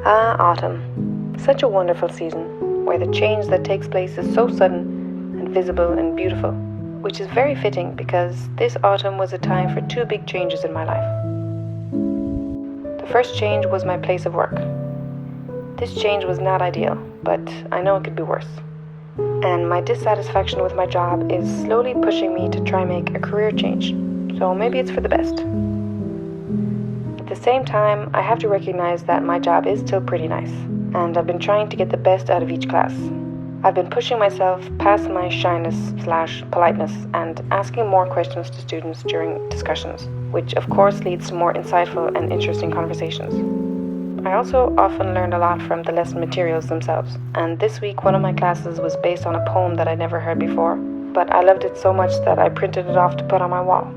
Ah, autumn. Such a wonderful season, where the change that takes place is so sudden and visible and beautiful, which is very fitting because this autumn was a time for two big changes in my life. The first change was my place of work. This change was not ideal, but I know it could be worse. And my dissatisfaction with my job is slowly pushing me to try make a career change, so maybe it's for the best. At the same time, I have to recognize that my job is still pretty nice, and I've been trying to get the best out of each class. I've been pushing myself past my shyness/politeness and asking more questions to students during discussions, which of course leads to more insightful and interesting conversations. I also often learn a lot from the lesson materials themselves, and this week one of my classes was based on a poem that I'd never heard before, but I loved it so much that I printed it off to put on my wall.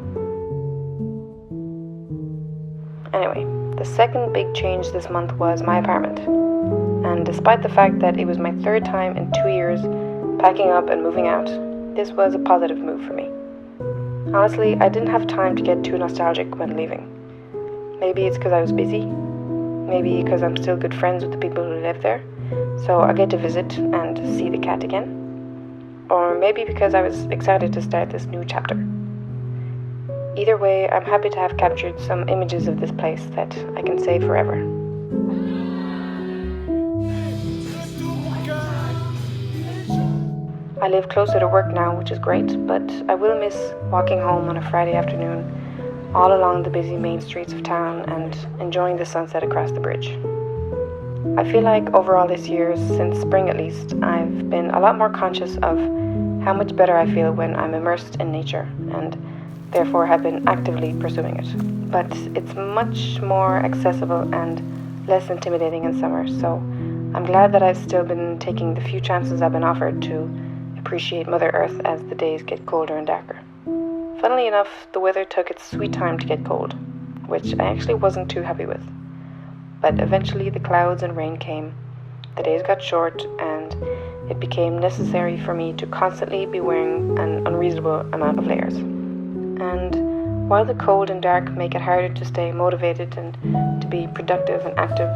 Anyway, the second big change this month was my apartment. And despite the fact that it was my third time in 2 years packing up and moving out, this was a positive move for me. Honestly, I didn't have time to get too nostalgic when leaving. Maybe it's because I was busy, maybe because I'm still good friends with the people who live there, so I get to visit and see the cat again, or maybe because I was excited to start this new chapter. Either way, I'm happy to have captured some images of this place that I can save forever. I live closer to work now, which is great, but I will miss walking home on a Friday afternoon, all along the busy main streets of town and enjoying the sunset across the bridge. I feel like overall this year, since spring at least, I've been a lot more conscious of how much better I feel when I'm immersed in nature, and therefore have been actively pursuing it. But it's much more accessible and less intimidating in summer, so I'm glad that I've still been taking the few chances I've been offered to appreciate Mother Earth as the days get colder and darker. Funnily enough, the weather took its sweet time to get cold, which I actually wasn't too happy with. But eventually the clouds and rain came, the days got short, and it became necessary for me to constantly be wearing an unreasonable amount of layers. And while the cold and dark make it harder to stay motivated and to be productive and active,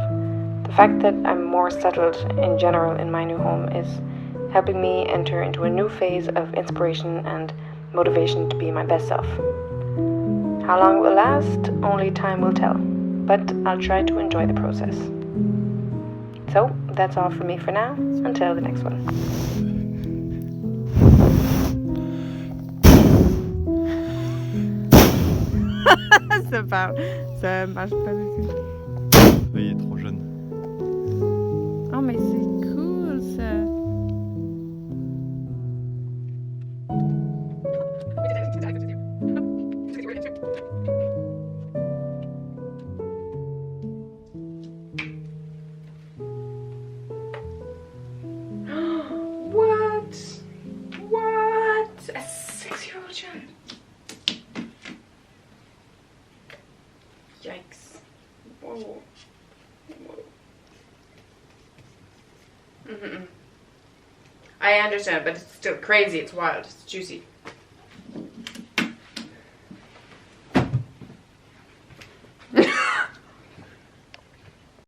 the fact that I'm more settled in general in my new home is helping me enter into a new phase of inspiration and motivation to be my best self. How long it will last, only time will tell, but I'll try to enjoy the process. So, that's all from me for now, until the next one. Ça marche pas du tout. Il est trop jeune. Oh mais c'est cool ça. What? A 6-year-old child? Yikes. Whoa. I understand, but it's still crazy, it's wild, it's juicy.